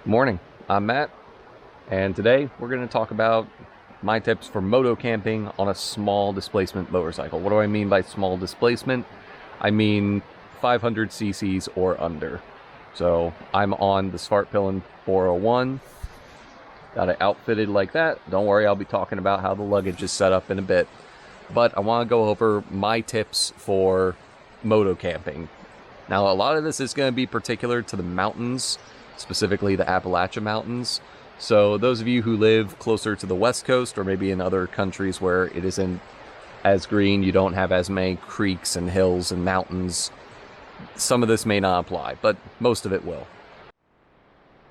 Morning, I'm Matt, and today we're going to talk about my tips for moto camping on a small displacement motorcycle. What do I mean by small displacement? I mean 500 cc's or under. So I'm on the Svartpilen 401, got it outfitted like that. Don't worry, I'll be talking about how the luggage is set up in a bit, but I want to go over my tips for moto camping. Now, a lot of this is going to be particular to the mountains, specifically the Appalachian Mountains. So those of you who live closer to the West Coast or maybe in other countries where it isn't as green, you don't have as many creeks and hills and mountains, some of this may not apply, but most of it will.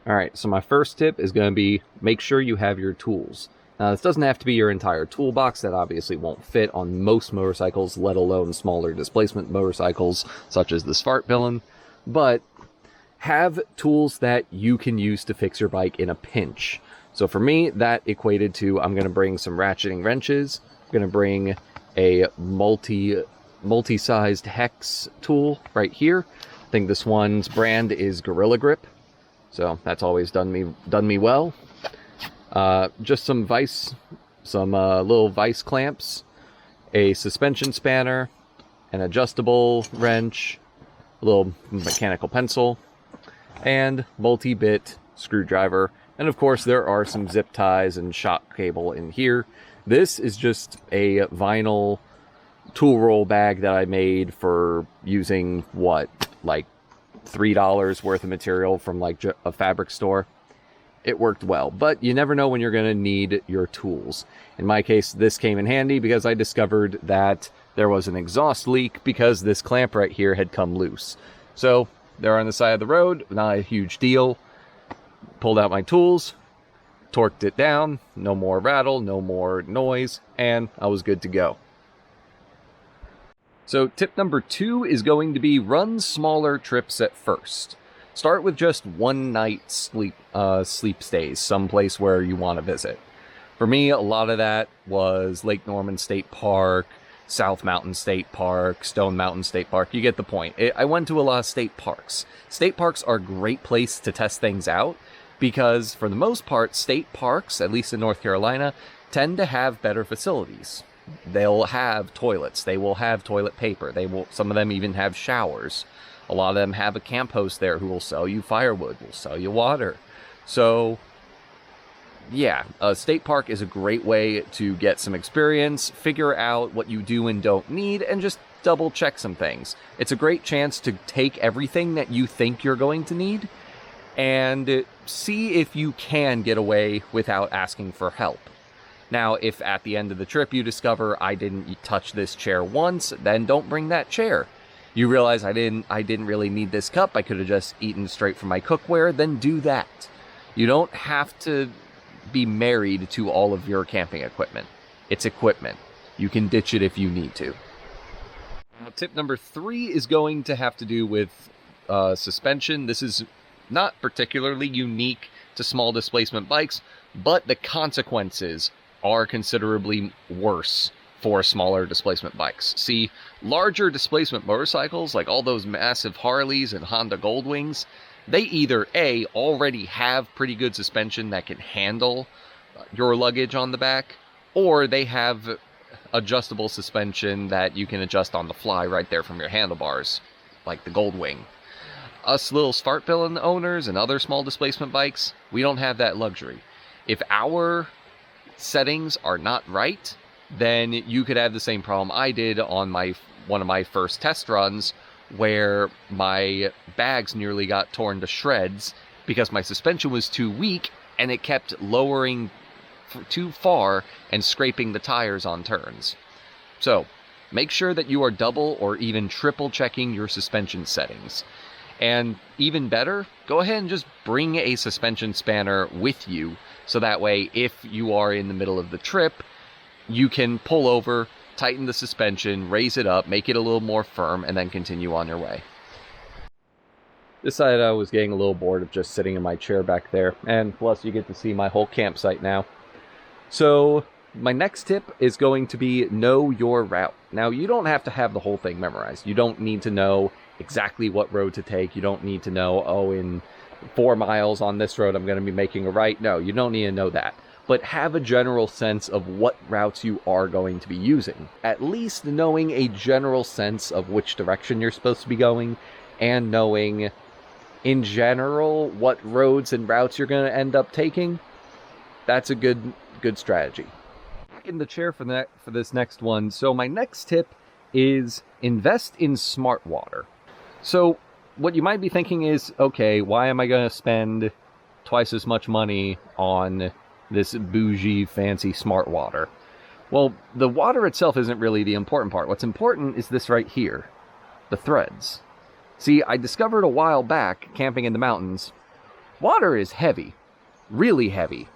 Alright, so my first tip is going to be make sure you have your tools. Now, this doesn't have to be your entire toolbox. That obviously won't fit on most motorcycles, let alone smaller displacement motorcycles such as the Svartpilen, but have tools that you can use to fix your bike in a pinch. So for me, that equated to I'm going to bring some ratcheting wrenches. I'm going to bring a multi-sized hex tool right here. I think this one's brand is Gorilla Grip, so that's always done me well. Just some little vice clamps, a suspension spanner, an adjustable wrench, a little mechanical pencil, and multi-bit screwdriver. And of course there are some zip ties and shock cable in here. This is just a vinyl tool roll bag that I made for using like $3 worth of material from like a fabric store. It worked well, but you never know when you're going to need your tools. In my case, this came in handy because I discovered that there was an exhaust leak because this clamp right here had come loose. So they're on the side of the road, not a huge deal. Pulled out my tools, torqued it down, no more rattle, no more noise, and I was good to go. So tip number 2 is going to be run smaller trips at first. Start with just one night sleep stays, someplace where you want to visit. For me, a lot of that was Lake Norman State Park, South Mountain State Park, Stone Mountain State Park. You get the point. I went to a lot of state parks. State parks are a great place to test things out because, for the most part, state parks, at least in North Carolina, tend to have better facilities. They'll have toilets. They will have toilet paper. Some of them even have showers. A lot of them have a camp host there who will sell you firewood, will sell you water. So yeah, a state park is a great way to get some experience, figure out what you do and don't need, and just double check some things. It's a great chance to take everything that you think you're going to need and see if you can get away without asking for help. Now, if at the end of the trip you discover I didn't touch this chair once, then don't bring that chair. You realize I didn't really need this cup, I could have just eaten straight from my cookware, then do that. You don't have to be married to all of your camping equipment. It's equipment. You can ditch it if you need to. Now, tip number 3 is going to have to do with suspension. This is not particularly unique to small displacement bikes, but the consequences are considerably worse for smaller displacement bikes. See, larger displacement motorcycles, like all those massive Harleys and Honda Goldwings, they either A, already have pretty good suspension that can handle your luggage on the back, or they have adjustable suspension that you can adjust on the fly right there from your handlebars, like the Goldwing. Us little Svartpilen owners and other small displacement bikes, we don't have that luxury. If our settings are not right, then you could have the same problem I did on one of my first test runs, where my bags nearly got torn to shreds because my suspension was too weak and it kept lowering too far and scraping the tires on turns. So make sure that you are double or even triple checking your suspension settings. And even better, go ahead and just bring a suspension spanner with you, so that way if you are in the middle of the trip, you can pull over, tighten the suspension, raise it up, make it a little more firm, and then continue on your way. Decided I was getting a little bored of just sitting in my chair back there, and plus you get to see my whole campsite now. So my next tip is going to be know your route. Now, you don't have to have the whole thing memorized. You don't need to know exactly what road to take. You don't need to know, oh, in 4 miles on this road, I'm going to be making a right. No, you don't need to know that. But have a general sense of what routes you are going to be using. At least knowing a general sense of which direction you're supposed to be going, and knowing, in general, what roads and routes you're going to end up taking, that's a good strategy. Back in the chair for this next one. So my next tip is invest in smart water. So what you might be thinking is, okay, why am I going to spend twice as much money on this bougie, fancy smart water? Well, the water itself isn't really the important part. What's important is this right here, the threads. See, I discovered a while back, camping in the mountains, water is heavy, really heavy.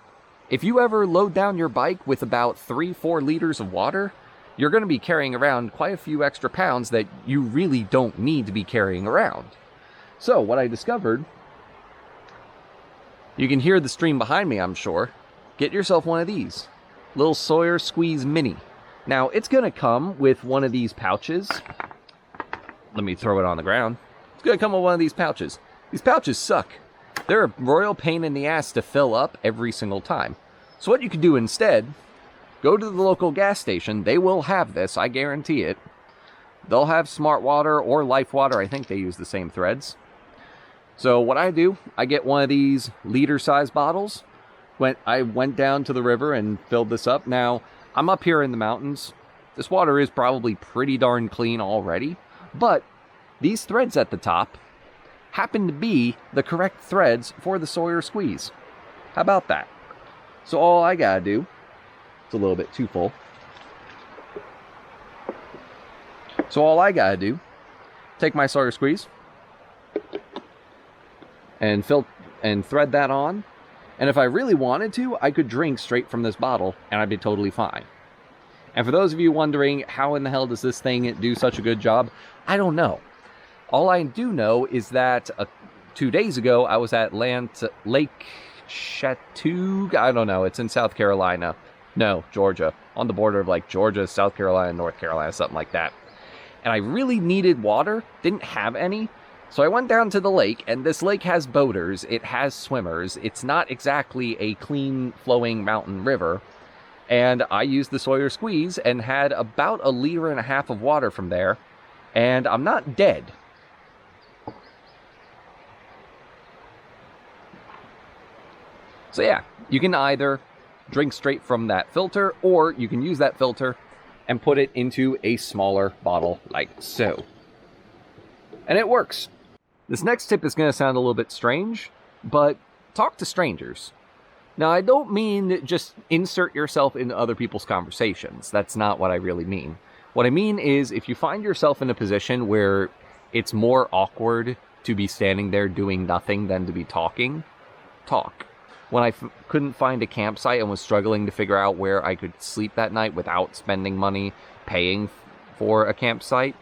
If you ever load down your bike with about 3-4 liters of water, you're going to be carrying around quite a few extra pounds that you really don't need to be carrying around. So, what I discovered, you can hear the stream behind me, I'm sure. Get yourself one of these, little Sawyer Squeeze Mini. Now, it's going to come with one of these pouches. Let me throw it on the ground. It's going to come with one of these pouches. These pouches suck. They're a royal pain in the ass to fill up every single time. So what you can do instead, go to the local gas station. They will have this, I guarantee it. They'll have Smart Water or Life Water. I think they use the same threads. So what I do, I get one of these liter-sized bottles. I went down to the river and filled this up. Now, I'm up here in the mountains. This water is probably pretty darn clean already. But these threads at the top happen to be the correct threads for the Sawyer Squeeze. How about that? So all I gotta do, it's a little bit too full. So all I gotta do, take my Sawyer Squeeze and thread that on. And if I really wanted to, I could drink straight from this bottle and I'd be totally fine. And for those of you wondering, how in the hell does this thing do such a good job? I don't know. All I do know is that 2 days ago, I was at Lake Chattooga. I don't know. It's in South Carolina. No, Georgia. On the border of like Georgia, South Carolina, North Carolina, something like that. And I really needed water. Didn't have any. So I went down to the lake, and this lake has boaters. It has swimmers. It's not exactly a clean flowing mountain river. And I used the Sawyer Squeeze and had about 1.5 liters of water from there. And I'm not dead. So yeah, you can either drink straight from that filter, or you can use that filter and put it into a smaller bottle like so. And it works. This next tip is going to sound a little bit strange, but talk to strangers. Now, I don't mean just insert yourself into other people's conversations. That's not what I really mean. What I mean is, if you find yourself in a position where it's more awkward to be standing there doing nothing than to be talking, talk. When I couldn't find a campsite and was struggling to figure out where I could sleep that night without spending money paying for a campsite,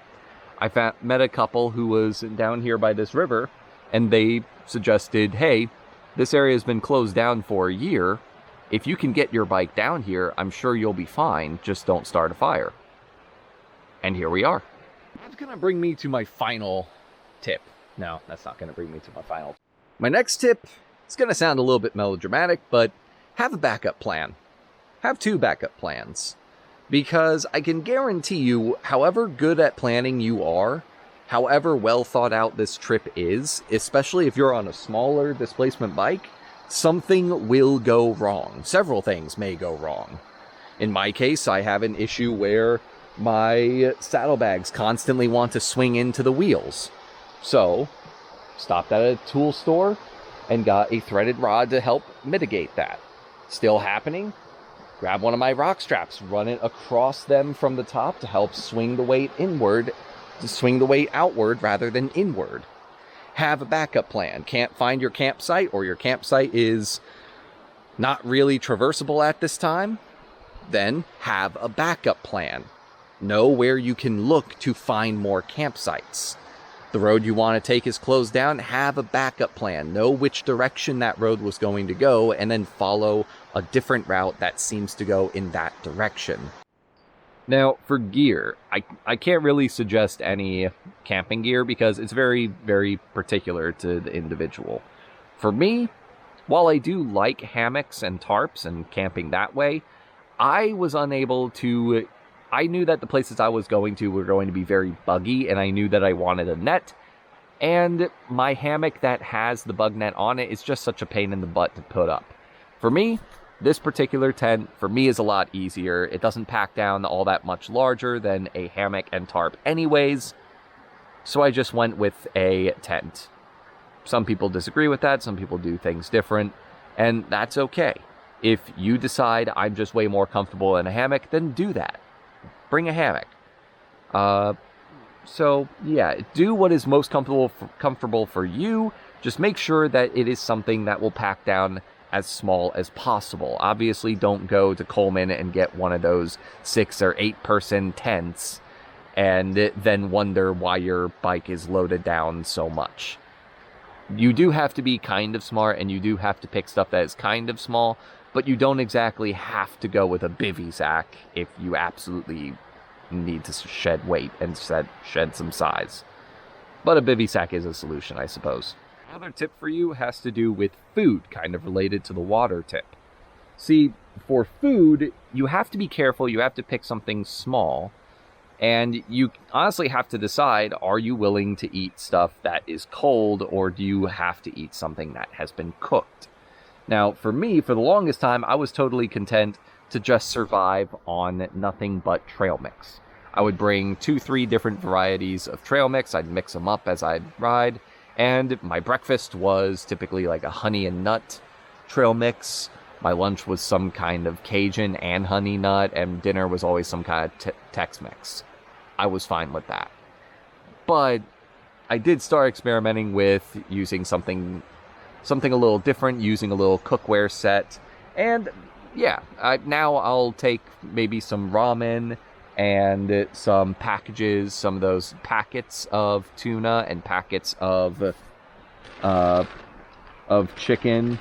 I met a couple who was down here by this river, and they suggested, hey, this area has been closed down for a year. If you can get your bike down here, I'm sure you'll be fine. Just don't start a fire. And here we are. That's going to bring me to my final tip. No, that's not going to bring me to my final. My next tip, it's going to sound a little bit melodramatic, but have a backup plan. Have 2 backup plans. Because I can guarantee you, however good at planning you are, however well thought out this trip is, especially if you're on a smaller displacement bike, something will go wrong. Several things may go wrong. In my case, I have an issue where my saddlebags constantly want to swing into the wheels. So, stopped at a tool store and got a threaded rod to help mitigate that. Still happening? Grab one of my rock straps, run it across them from the top to help swing the weight inward, to swing the weight outward rather than inward. Have a backup plan. Can't find your campsite, or your campsite is not really traversable at this time? Then have a backup plan. Know where you can look to find more campsites. The road you want to take is closed down, have a backup plan. Know which direction that road was going to go, and then follow a different route that seems to go in that direction. Now, for gear, I can't really suggest any camping gear because it's very, very particular to the individual. For me, while I do like hammocks and tarps and camping that way, I was unable to... I knew that the places I was going to were going to be very buggy, and I knew that I wanted a net, and my hammock that has the bug net on it is just such a pain in the butt to put up. For me, this particular tent, for me, is a lot easier. It doesn't pack down all that much larger than a hammock and tarp anyways, so I just went with a tent. Some people disagree with that, some people do things different, and that's okay. If you decide I'm just way more comfortable in a hammock, then do that. Bring a hammock. So, yeah, do what is most comfortable for you. Just make sure that it is something that will pack down as small as possible. Obviously, don't go to Coleman and get one of those 6 or 8 person tents and then wonder why your bike is loaded down so much. You do have to be kind of smart, and you do have to pick stuff that is kind of small, but you don't exactly have to go with a bivy sack if you absolutely need to shed weight and shed some size. But a bivy sack is a solution, I suppose. Another tip for you has to do with food, kind of related to the water tip. See, for food, you have to be careful. You have to pick something small. And you honestly have to decide, are you willing to eat stuff that is cold, or do you have to eat something that has been cooked? Now, for me, for the longest time, I was totally content to just survive on nothing but trail mix. I would bring 2-3 different varieties of trail mix. I'd mix them up as I'd ride. And my breakfast was typically like a honey and nut trail mix. My lunch was some kind of Cajun and honey nut, and dinner was always some kind of Tex-Mex. I was fine with that. But I did start experimenting with using something a little different, using a little cookware set. And yeah, now I'll take maybe some ramen and some packages, some of those packets of tuna and packets of chicken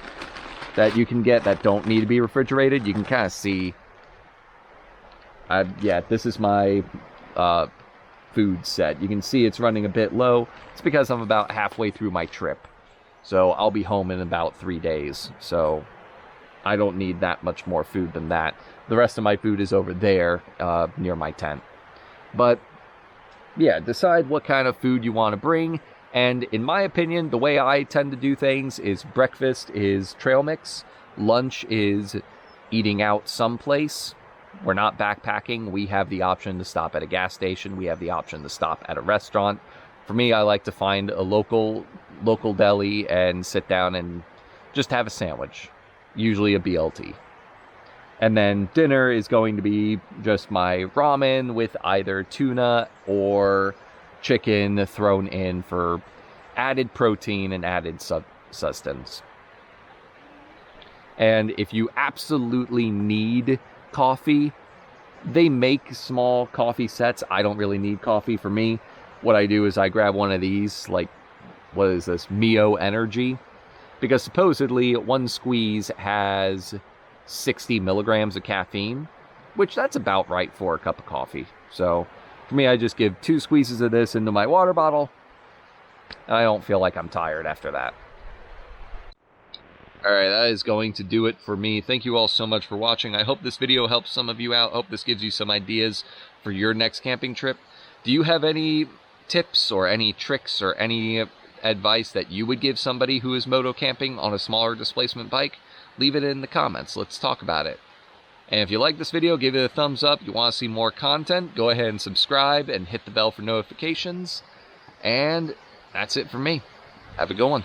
that you can get that don't need to be refrigerated. You can kind of see, yeah, this is my food set. You can see it's running a bit low. It's because I'm about halfway through my trip. So I'll be home in about 3 days. So I don't need that much more food than that. The rest of my food is over there near my tent. But yeah, decide what kind of food you want to bring. And in my opinion, the way I tend to do things is breakfast is trail mix. Lunch is eating out someplace. We're not backpacking. We have the option to stop at a gas station. We have the option to stop at a restaurant. For me, I like to find a local deli and sit down and just have a sandwich. Usually a BLT. And then dinner is going to be just my ramen with either tuna or chicken thrown in for added protein and added sustenance. And if you absolutely need coffee, they make small coffee sets. I don't really need coffee. For me, what I do is I grab one of these, like, what is this, Mio Energy? Because supposedly one squeeze has 60 milligrams of caffeine, which that's about right for a cup of coffee. So for me, I just give 2 squeezes of this into my water bottle, and I don't feel like I'm tired after that. Alright, that is going to do it for me. Thank you all so much for watching. I hope this video helps some of you out. I hope this gives you some ideas for your next camping trip. Do you have any tips or any tricks or any advice that you would give somebody who is moto camping on a smaller displacement bike? Leave it in the comments. Let's talk about it. And if you like this video, give it a thumbs up. You want to see more content, go ahead and subscribe and hit the bell for notifications. And that's it for me. Have a good one.